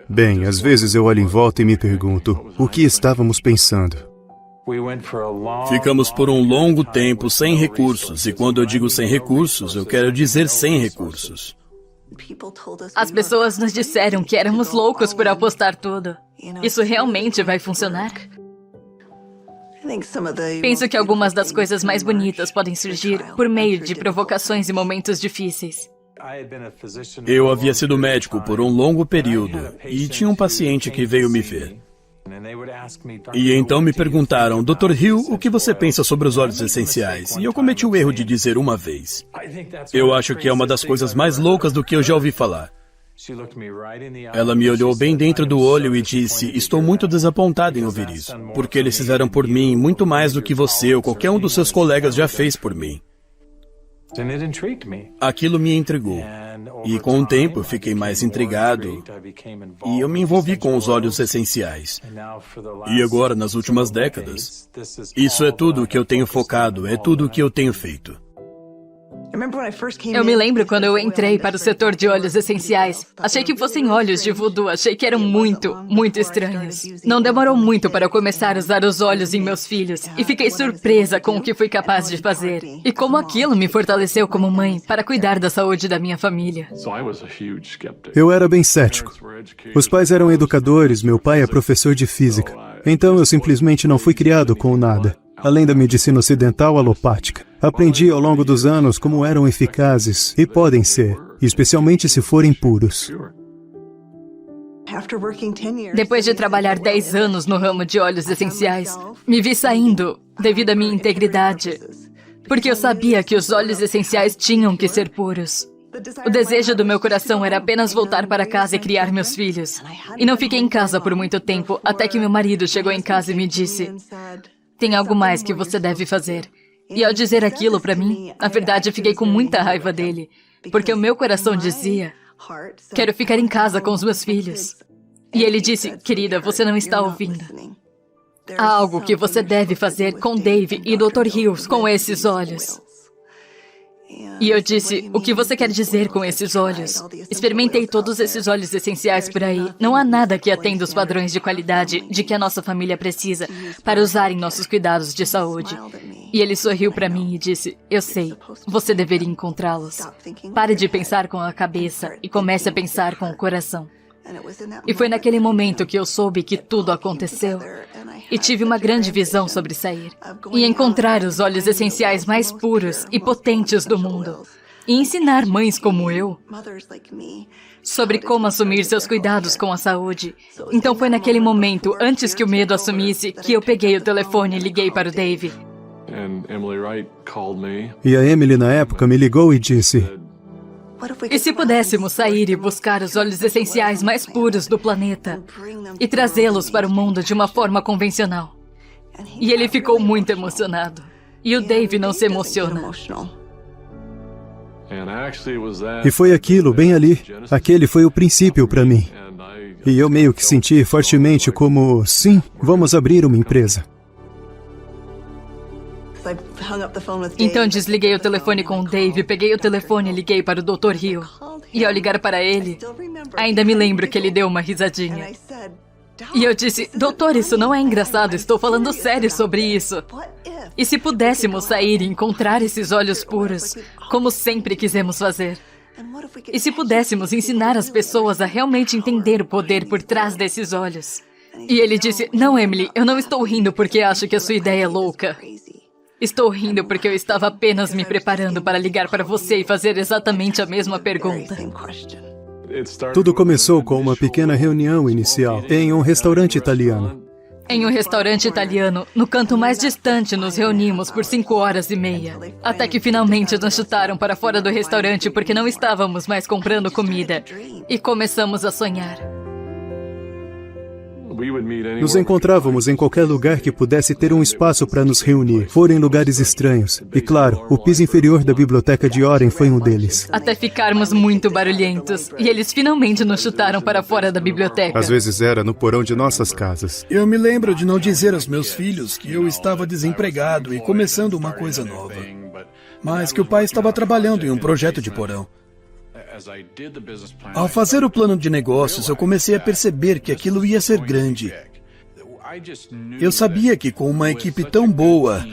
Bem, às vezes eu olho em volta e me pergunto, o que estávamos pensando? Ficamos por um longo tempo sem recursos, e quando eu digo sem recursos, eu quero dizer sem recursos. As pessoas nos disseram que éramos loucos por apostar tudo. Isso realmente vai funcionar? Penso que algumas das coisas mais bonitas podem surgir por meio de provocações e momentos difíceis. Eu havia sido médico por um longo período e tinha um paciente que veio me ver. E então me perguntaram, Dr. Hill, o que você pensa sobre os óleos essenciais? E eu cometi o erro de dizer uma vez. Eu acho que é uma das coisas mais loucas do que eu já ouvi falar. Ela me olhou bem dentro do olho e disse, estou muito desapontada em ouvir isso, porque eles fizeram por mim muito mais do que você ou qualquer um dos seus colegas já fez por mim. Aquilo me intrigou. E com o tempo eu fiquei mais intrigado e eu me envolvi com os óleos essenciais. E agora, nas últimas décadas, isso é tudo o que eu tenho focado, é tudo o que eu tenho feito. Eu me lembro quando eu entrei para o setor de óleos essenciais. Achei que fossem óleos de voodoo, achei que eram muito estranhos. Não demorou muito para eu começar a usar os óleos em meus filhos e fiquei surpresa com o que fui capaz de fazer. E como aquilo me fortaleceu como mãe para cuidar da saúde da minha família. Eu era bem cético. Os pais eram educadores, meu pai é professor de física. Então eu simplesmente não fui criado com nada. Além da medicina ocidental alopática, aprendi ao longo dos anos como eram eficazes e podem ser, especialmente se forem puros. Depois de trabalhar 10 anos no ramo de óleos essenciais, me vi saindo devido à minha integridade, porque eu sabia que os óleos essenciais tinham que ser puros. O desejo do meu coração era apenas voltar para casa e criar meus filhos. E não fiquei em casa por muito tempo, até que meu marido chegou em casa e me disse, tem algo mais que você deve fazer. E ao dizer aquilo para mim, na verdade eu fiquei com muita raiva dele, porque o meu coração dizia, quero ficar em casa com os meus filhos. E ele disse, querida, você não está ouvindo. Há algo que você deve fazer com Dave e Dr. Hills com esses olhos. E eu disse, o que você quer dizer com esses óleos? Experimentei todos esses óleos essenciais por aí. Não há nada que atenda os padrões de qualidade de que a nossa família precisa para usar em nossos cuidados de saúde. E ele sorriu para mim e disse, eu sei, você deveria encontrá-los. Pare de pensar com a cabeça e comece a pensar com o coração. E foi naquele momento que eu soube que tudo aconteceu. E tive uma grande visão sobre sair e encontrar os óleos essenciais mais puros e potentes do mundo. E ensinar mães como eu sobre como assumir seus cuidados com a saúde. Então foi naquele momento, antes que o medo assumisse, que eu peguei o telefone e liguei para o Dave. E a Emily, na época, me ligou e disse, e se pudéssemos sair e buscar os óleos essenciais mais puros do planeta e trazê-los para o mundo de uma forma convencional? E ele ficou muito emocionado. E o Dave não se emociona. E foi aquilo, bem ali. Aquele foi o princípio para mim. E eu meio que senti fortemente como, sim, vamos abrir uma empresa. Então desliguei o telefone com o Dave, peguei o telefone e liguei para o Dr. Hill. E ao ligar para ele, ainda me lembro que ele deu uma risadinha. E eu disse, doutor, isso não é engraçado, estou falando sério sobre isso. E se pudéssemos sair e encontrar esses óleos puros, como sempre quisemos fazer? E se pudéssemos ensinar as pessoas a realmente entender o poder por trás desses óleos? E ele disse, não, Emily, eu não estou rindo porque acho que a sua ideia é louca. Estou rindo porque eu estava apenas me preparando para ligar para você e fazer exatamente a mesma pergunta. Tudo começou com uma pequena reunião inicial em um restaurante italiano. Em um restaurante italiano, no canto mais distante, nos reunimos por 5 horas e meia. Até que finalmente nos chutaram para fora do restaurante porque não estávamos mais comprando comida. E começamos a sonhar. Nos encontrávamos em qualquer lugar que pudesse ter um espaço para nos reunir. Foram em lugares estranhos. E claro, o piso inferior da biblioteca de Oren foi um deles. Até ficarmos muito barulhentos. E eles finalmente nos chutaram para fora da biblioteca. Às vezes era no porão de nossas casas. Eu me lembro de não dizer aos meus filhos que eu estava desempregado e começando uma coisa nova. Mas que o pai estava trabalhando em um projeto de porão. Ao fazer o plano de negócios, eu comecei a perceber que aquilo ia ser grande. Eu sabia que com uma equipe tão boa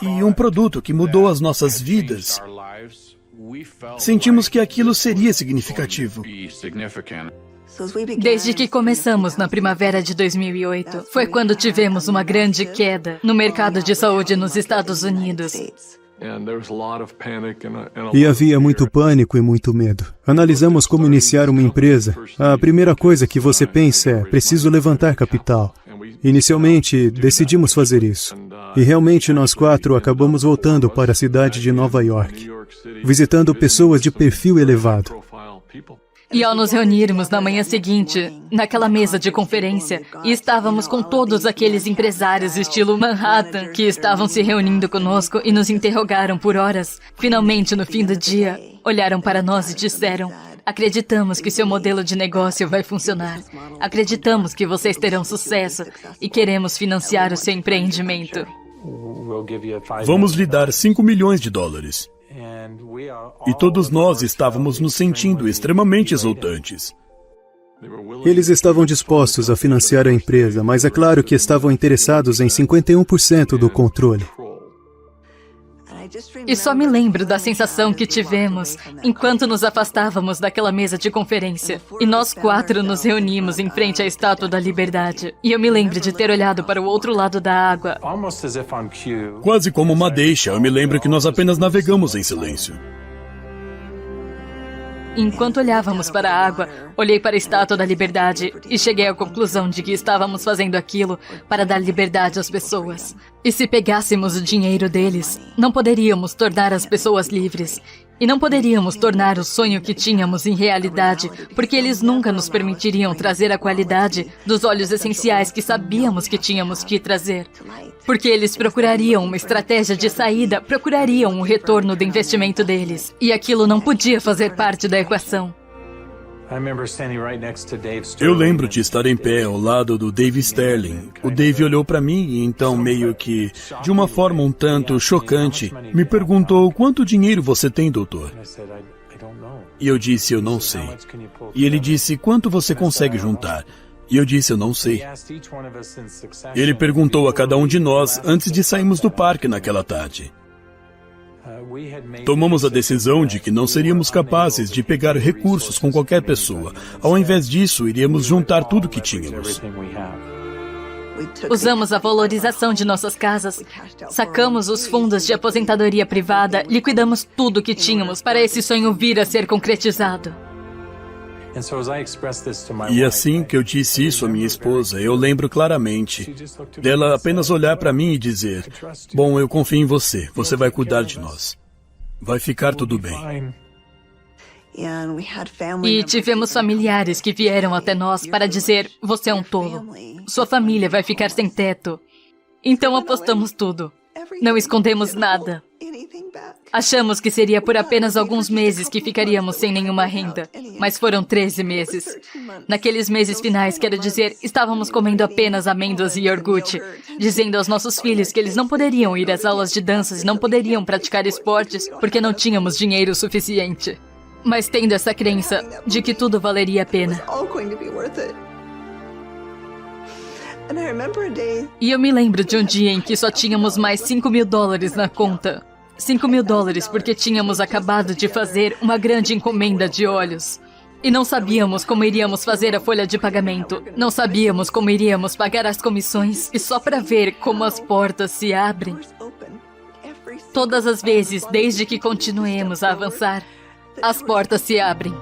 e um produto que mudou as nossas vidas, sentimos que aquilo seria significativo. Desde que começamos na primavera de 2008, foi quando tivemos uma grande queda no mercado de saúde nos Estados Unidos. E havia muito pânico e muito medo. Analisamos como iniciar uma empresa. A primeira coisa que você pensa é: preciso levantar capital. Inicialmente, decidimos fazer isso. E realmente nós 4 acabamos voltando para a cidade de Nova York, visitando pessoas de perfil elevado. E ao nos reunirmos na manhã seguinte, naquela mesa de conferência, e estávamos com todos aqueles empresários estilo Manhattan que estavam se reunindo conosco e nos interrogaram por horas, finalmente no fim do dia, olharam para nós e disseram: acreditamos que seu modelo de negócio vai funcionar. Acreditamos que vocês terão sucesso e queremos financiar o seu empreendimento. Vamos lhe dar $5 milhões. E todos nós estávamos nos sentindo extremamente exultantes. Eles estavam dispostos a financiar a empresa, mas é claro que estavam interessados em 51% do controle. E só me lembro da sensação que tivemos enquanto nos afastávamos daquela mesa de conferência. E nós 4 nos reunimos em frente à Estátua da Liberdade. E eu me lembro de ter olhado para o outro lado da água. Quase como uma deixa, eu me lembro que nós apenas navegamos em silêncio. Enquanto olhávamos para a água, olhei para a Estátua da Liberdade e cheguei à conclusão de que estávamos fazendo aquilo para dar liberdade às pessoas. E se pegássemos o dinheiro deles, não poderíamos tornar as pessoas livres. E não poderíamos tornar o sonho que tínhamos em realidade, porque eles nunca nos permitiriam trazer a qualidade dos óleos essenciais que sabíamos que tínhamos que trazer. Porque eles procurariam uma estratégia de saída, procurariam um retorno do investimento deles. E aquilo não podia fazer parte da equação. Eu lembro de estar em pé ao lado do Dave Sterling. O Dave olhou para mim e então, meio que, de uma forma um tanto chocante, me perguntou: quanto dinheiro você tem, doutor? E eu disse: eu não sei. E ele disse: quanto você consegue juntar? E eu disse: eu não sei. Ele perguntou a cada um de nós antes de sairmos do parque naquela tarde. Tomamos a decisão de que não seríamos capazes de pegar recursos com qualquer pessoa. Ao invés disso, iríamos juntar tudo que tínhamos. Usamos a valorização de nossas casas, sacamos os fundos de aposentadoria privada, liquidamos tudo que tínhamos para esse sonho vir a ser concretizado. E assim que eu disse isso à minha esposa, eu lembro claramente dela apenas olhar para mim e dizer: bom, eu confio em você, você vai cuidar de nós. Vai ficar tudo bem. E tivemos familiares que vieram até nós para dizer: você é um tolo, sua família vai ficar sem teto. Então apostamos tudo, não escondemos nada. Achamos que seria por apenas alguns meses que ficaríamos sem nenhuma renda, mas foram 13 meses. Naqueles meses finais, quero dizer, estávamos comendo apenas amêndoas e iogurte, dizendo aos nossos filhos que eles não poderiam ir às aulas de danças e não poderiam praticar esportes porque não tínhamos dinheiro suficiente. Mas tendo essa crença de que tudo valeria a pena. E eu me lembro de um dia em que só tínhamos mais $5 mil na conta. $5 mil porque tínhamos acabado de fazer uma grande encomenda de óleos. E não sabíamos como iríamos fazer a folha de pagamento. Não sabíamos como iríamos pagar as comissões. E só para ver como as portas se abrem. Todas as vezes, desde que continuemos a avançar, as portas se abrem.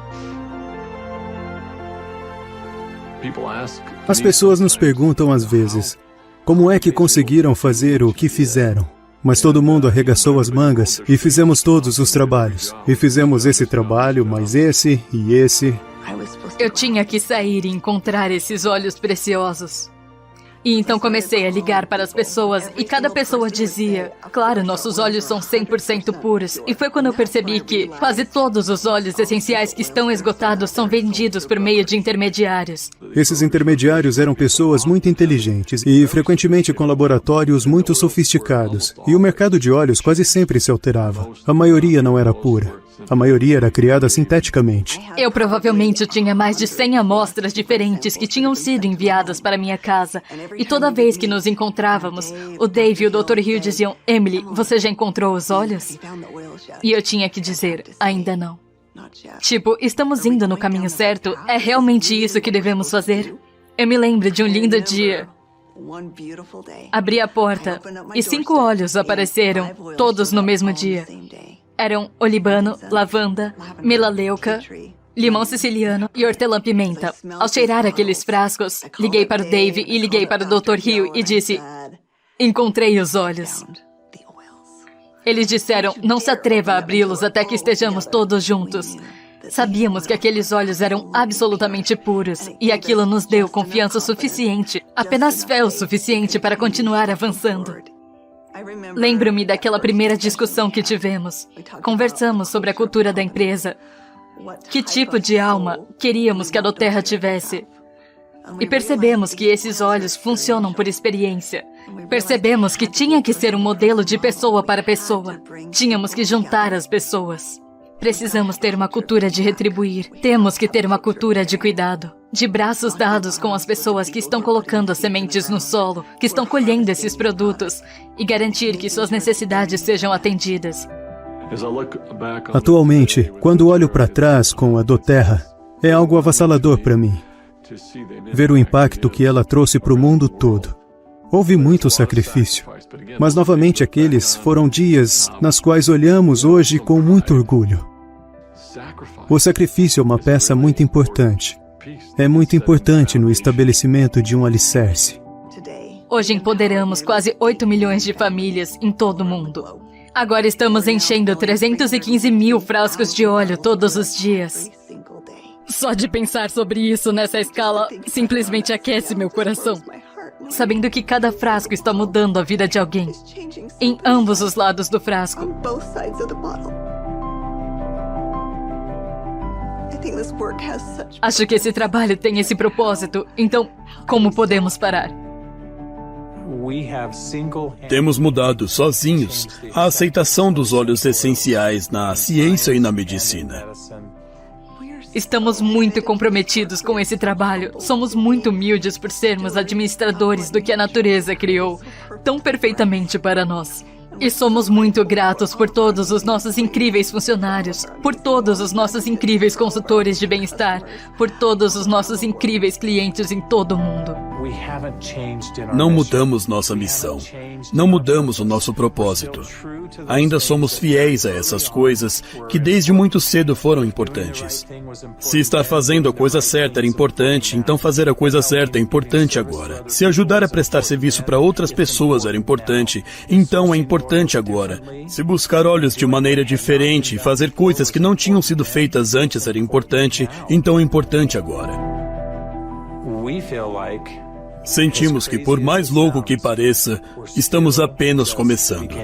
As pessoas nos perguntam às vezes: como é que conseguiram fazer o que fizeram? Mas todo mundo arregaçou as mangas e fizemos todos os trabalhos. E fizemos esse trabalho, mais esse e esse. Eu tinha que sair e encontrar esses óleos preciosos. E então comecei a ligar para as pessoas e cada pessoa dizia: claro, nossos óleos são 100% puros. E foi quando eu percebi que quase todos os óleos essenciais que estão esgotados são vendidos por meio de intermediários. Esses intermediários eram pessoas muito inteligentes e frequentemente com laboratórios muito sofisticados. E o mercado de óleos quase sempre se alterava. A maioria não era pura. A maioria era criada sinteticamente. Eu provavelmente tinha mais de 100 amostras diferentes que tinham sido enviadas para minha casa. E toda vez que nos encontrávamos, o Dave e o Dr. Hill diziam: Emily, você já encontrou os olhos? E eu tinha que dizer: ainda não. Tipo, estamos indo no caminho certo? É realmente isso que devemos fazer? Eu me lembro de um lindo dia. Abri a porta e 5 olhos apareceram, todos no mesmo dia. Eram olibano, lavanda, melaleuca, limão siciliano e hortelã-pimenta. Ao cheirar aqueles frascos, liguei para o Dave e liguei para o Dr. Hill e disse: encontrei os olhos. Eles disseram: não se atreva a abri-los até que estejamos todos juntos. Sabíamos que aqueles olhos eram absolutamente puros e aquilo nos deu confiança suficiente, apenas fé o suficiente para continuar avançando. Lembro-me daquela primeira discussão que tivemos. Conversamos sobre a cultura da empresa. Que tipo de alma queríamos que a Doterra tivesse? E percebemos que esses olhos funcionam por experiência. Percebemos que tinha que ser um modelo de pessoa para pessoa. Tínhamos que juntar as pessoas. Precisamos ter uma cultura de retribuir. Temos que ter uma cultura de cuidado. De braços dados com as pessoas que estão colocando as sementes no solo, que estão colhendo esses produtos, e garantir que suas necessidades sejam atendidas. Atualmente, quando olho para trás com a Doterra, é algo avassalador para mim. Ver o impacto que ela trouxe para o mundo todo. Houve muito sacrifício, mas novamente aqueles foram dias nas quais olhamos hoje com muito orgulho. O sacrifício é uma peça muito importante. É muito importante no estabelecimento de um alicerce. Hoje empoderamos quase 8 milhões de famílias em todo o mundo. Agora estamos enchendo 315 mil frascos de óleo todos os dias. Só de pensar sobre isso nessa escala simplesmente aquece meu coração. Sabendo que cada frasco está mudando a vida de alguém, em ambos os lados do frasco. Acho que esse trabalho tem esse propósito, então como podemos parar? Temos mudado sozinhos a aceitação dos óleos essenciais na ciência e na medicina. Estamos muito comprometidos com esse trabalho. Somos muito humildes por sermos administradores do que a natureza criou tão perfeitamente para nós. E somos muito gratos por todos os nossos incríveis funcionários, por todos os nossos incríveis consultores de bem-estar, por todos os nossos incríveis clientes em todo o mundo. Não mudamos nossa missão. Não mudamos o nosso propósito. Ainda somos fiéis a essas coisas que desde muito cedo foram importantes. Se estar fazendo a coisa certa era importante, então fazer a coisa certa é importante agora. Se ajudar a prestar serviço para outras pessoas era importante, então é importante agora. Se buscar olhos de maneira diferente e fazer coisas que não tinham sido feitas antes era importante, então é importante agora. Sentimos que, por mais louco que pareça, estamos apenas começando.